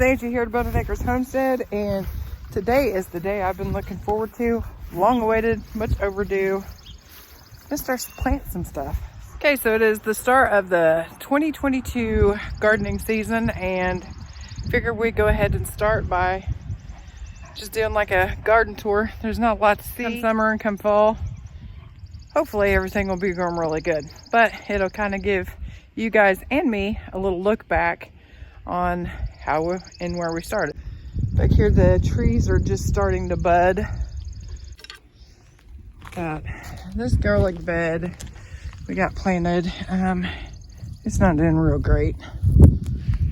Angie here at Budded Acres Homestead, and today is the day I've been looking forward to. Long awaited, much overdue. Let's start planting some stuff. Okay, so it is the start of the 2022 gardening season, and figured we'd go ahead and start by just doing like a garden tour. There's not a lot to see. Come summer and come fall, hopefully everything will be going really good, but it'll kind of give you guys and me a little look back on how and where we started. Back here the trees are just starting to bud. Got this garlic bed we got planted. It's not doing real great,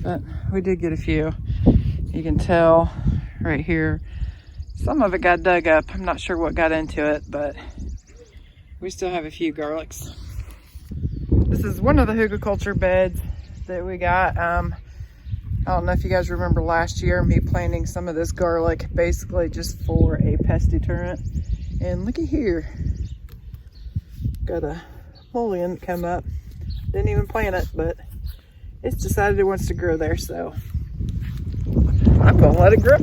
but we did get a few. You can tell right here some of it got dug up. I'm not sure what got into it, but we still have a few garlics. This is one of the hugelkultur beds that we got. I don't know if you guys remember last year me planting some of this garlic basically just for a pest deterrent. And looky here, got a mullein come up. Didn't even plant it, but it's decided it wants to grow there, so I'm gonna let it grow.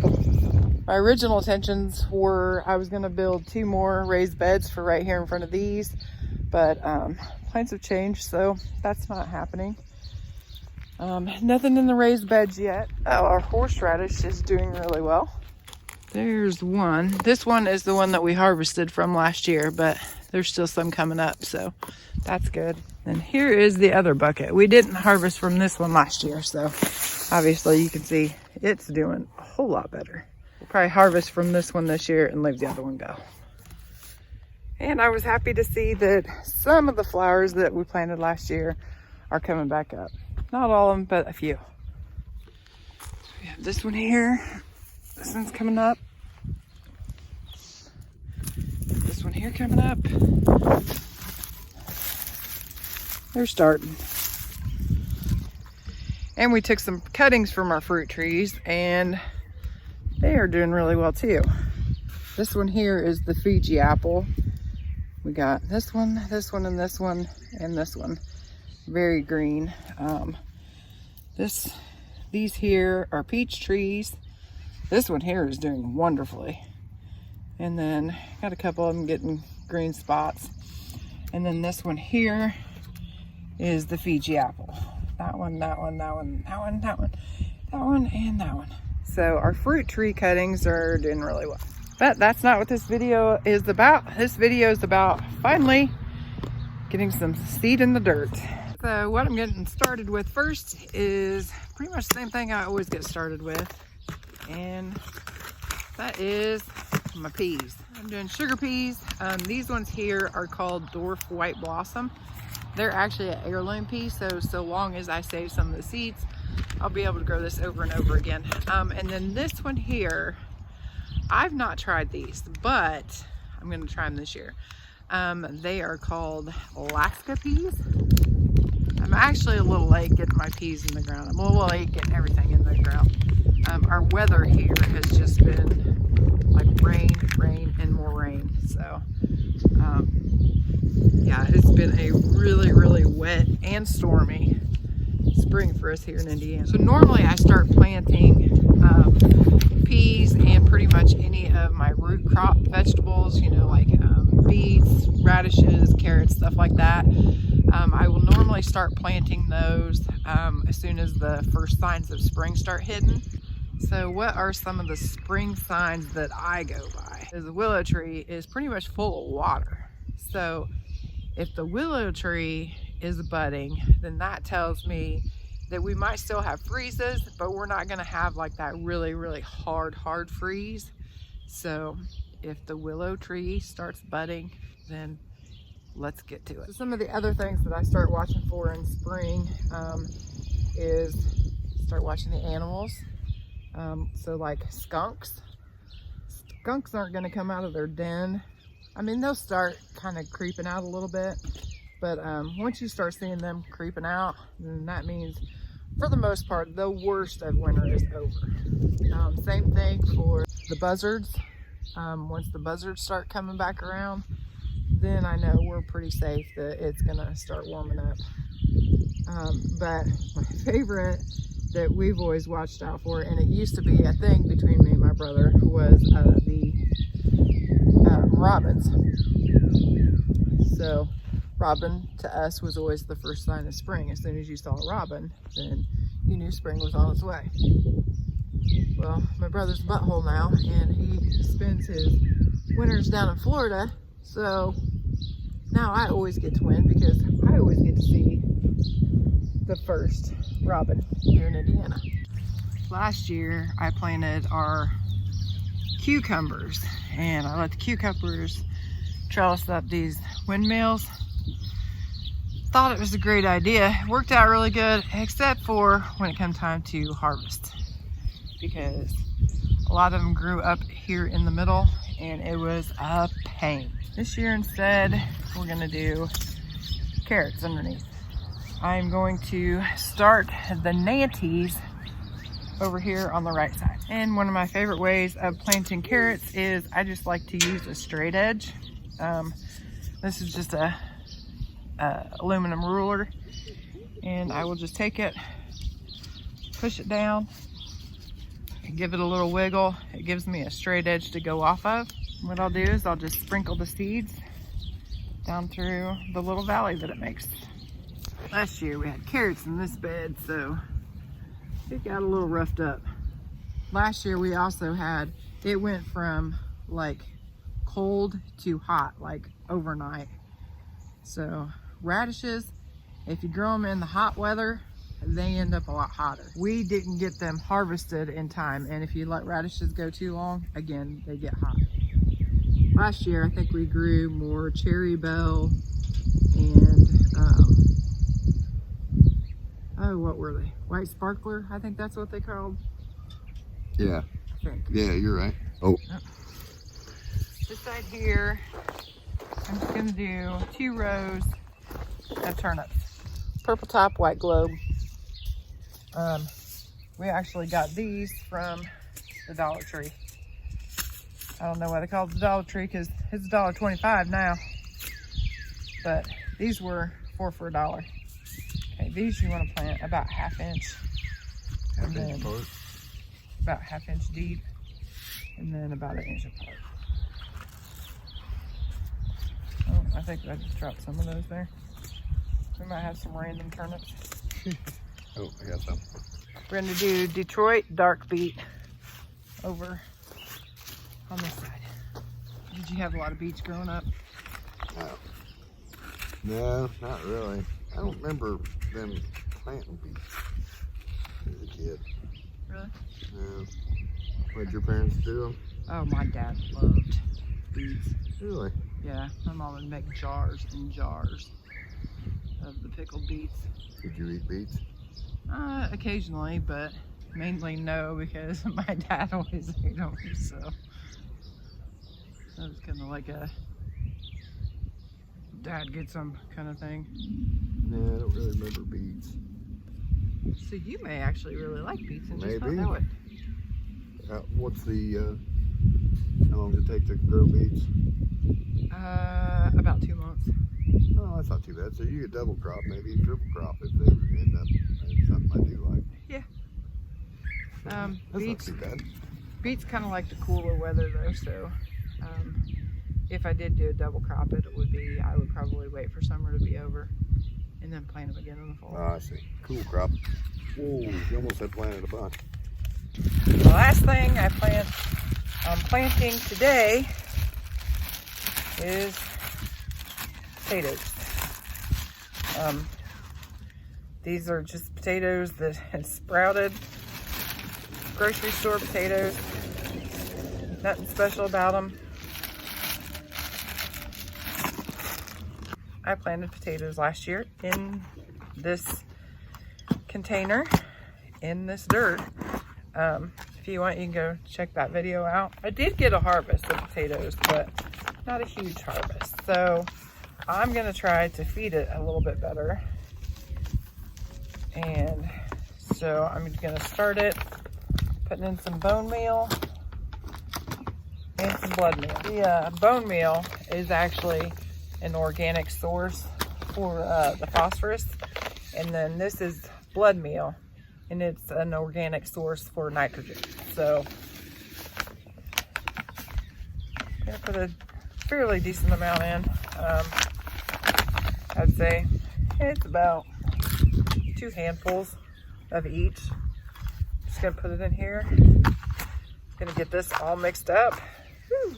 My original intentions were I was gonna build 2 more raised beds for right here in front of these, but plans have changed, so that's not happening. Nothing in the raised beds yet. Oh, our horseradish is doing really well. There's one. This one is the one that we harvested from last year, but there's still some coming up, so that's good. And here is the other bucket. We didn't harvest from this one last year, so obviously you can see it's doing a whole lot better. We'll probably harvest from this one this year and leave the other one go. And I was happy to see that some of the flowers that we planted last year are coming back up. Not all of them, but a few. So we have this one here. This one's coming up. This one here coming up. They're starting. And we took some cuttings from our fruit trees, and they are doing really well too. This one here is the Fiji apple. We got this one, and this one, and this one. Very green. These here are peach trees. This one here is doing wonderfully. And then got a couple of them getting green spots. And then this one here is the Fiji apple. That one, that one, that one, that one, that one, that one, and that one. So our fruit tree cuttings are doing really well. But that's not what this video is about. This video is about finally getting some seed in the dirt. So what I'm getting started with first is pretty much the same thing I always get started with. And that is my peas. I'm doing sugar peas. These ones here are called dwarf white blossom. They're actually an heirloom pea, so long as I save some of the seeds, I'll be able to grow this over and over again. And then this one here, I've not tried these, but I'm gonna try them this year. They are called Alaska peas. I'm actually a little late getting my peas in the ground. I'm a little late getting everything in the ground. Our weather here has just been like rain, and more rain. So, yeah, it's been a really, really wet and stormy spring for us here in Indiana. So normally I start planting peas and pretty much any of my root crop vegetables, you know, like beets, radishes, carrots, stuff like that. I will normally start planting those as soon as the first signs of spring start hitting. So what are some of the spring signs that I go by? The willow tree is pretty much full of water. So if the willow tree is budding, then that tells me that we might still have freezes, but we're not gonna have like that really, really hard freeze. So if the willow tree starts budding, then let's get to it. So some of the other things that I start watching for in spring is start watching the animals. So like skunks. Skunks aren't gonna come out of their den. I mean, they'll start kind of creeping out a little bit, but once you start seeing them creeping out, then that means for the most part, the worst of winter is over. Same thing for the buzzards. Once the buzzards start coming back around, then I know we're pretty safe that it's gonna start warming up. But my favorite that we've always watched out for, and it used to be a thing between me and my brother, was the robins. So robin to us was always the first sign of spring. As soon as you saw a robin, then you knew spring was on its way. Well, my brother's a butthole now, and he spends his winters down in Florida, so now I always get to win because I always get to see the first robin here in Indiana. Last year I planted our cucumbers, and I let the cucumbers trellis up these windmills. Thought it was a great idea. It worked out really good, except for when it came time to harvest, because a lot of them grew up here in the middle and it was a pain. This year instead, we're gonna do carrots underneath. I'm going to start the nanties over here on the right side. And one of my favorite ways of planting carrots is I just like to use a straight edge. This is just a aluminum ruler, and I will just take it, push it down, and give it a little wiggle. It gives me a straight edge to go off of. What I'll do is I'll just sprinkle the seeds down through the little valley that it makes. Last year we had carrots in this bed, so it got a little roughed up. Last year we also had, it went from like cold to hot, like overnight. So radishes, if you grow them in the hot weather, they end up a lot hotter. We didn't get them harvested in time, and if you let radishes go too long, again, they get hot. Last year, I think we grew more cherry bell and, oh, what were they? White sparkler, I think that's what they called. Yeah. I think. Yeah, you're right. Oh. This side here, I'm just gonna do 2 rows of turnips. Purple top, white globe. We actually got these from the Dollar Tree. I don't know why they call it the Dollar Tree because it's $1.25 now. But these were 4 for $1. Okay, these you want to plant about 1/2 inch. And then about 1/2 inch deep. And then about 1 inch apart. Oh, I think I just dropped some of those there. We might have some random turnips. Oh, I got some. We're gonna do Detroit dark beet over on this side. Did you have a lot of beets growing up? No, not really. I don't remember them planting beets as a kid. Really? No. What did your parents do them? Oh, my dad loved beets. Really? Yeah, my mom would make jars and jars of the pickled beets. Did you eat beets? Occasionally, but mainly no, because my dad always ate them, so that was kind of like a dad gets them kind of thing. No, I don't really remember beets. So you may actually really like beets and just Maybe. not know it. What's the, how long does it take to grow beets? About 2 months. Oh, that's not too bad. So you get double crop, maybe triple crop if they end up in something I do like. Yeah. That's Beets, not too bad. beets kind of like the cooler weather though, so if I did do a double crop, it would be, I would probably wait for summer to be over and then plant them again in the fall. Oh, I see. Cool crop. Whoa, you almost had planted a bunch. The last thing I'm planting today is potatoes. These are just potatoes that had sprouted, grocery store potatoes, nothing special about them. I planted potatoes last year in this container, in this dirt. If you want, you can go check that video out. I did get a harvest of potatoes, but not a huge harvest. So I'm gonna try to feed it a little bit better. And so I'm gonna start it putting in some bone meal and some blood meal. The bone meal is actually an organic source for the phosphorus. And then this is blood meal, and it's an organic source for nitrogen. So I'm gonna put a fairly decent amount in. I'd say it's about 2 handfuls of each. Just gonna put it in here. Gonna get this all mixed up. Whew.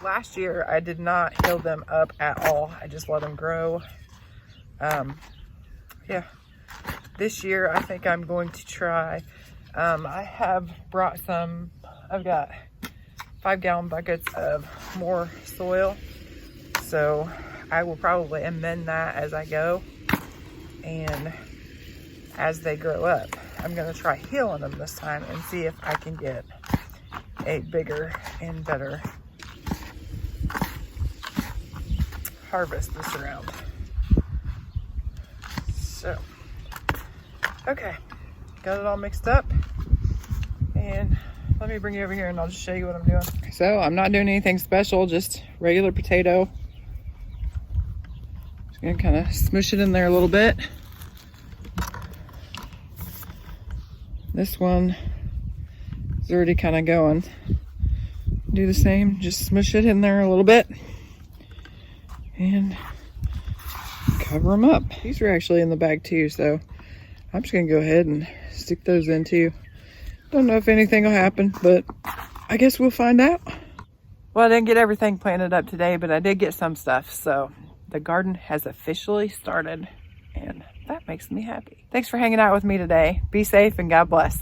Last year I did not heal them up at all. I just let them grow. Yeah. This year I think I'm going to try. I have brought some. I've got 5-gallon buckets of more soil, so I will probably amend that as I go, and as they grow up I'm going to try healing them this time and see if I can get a bigger and better harvest this round. So okay, got it all mixed up, and let me bring you over here and I'll just show you what I'm doing. So I'm not doing anything special, just regular potato. Just gonna kind of smush it in there a little bit. This one is already kind of going. Do the same, just smush it in there a little bit and cover them up. These are actually in the bag too, so I'm just gonna go ahead and stick those in too. Don't know if anything will happen, but I guess we'll find out. Well, I didn't get everything planted up today, but I did get some stuff. So the garden has officially started, and that makes me happy. Thanks for hanging out with me today. Be safe and God bless.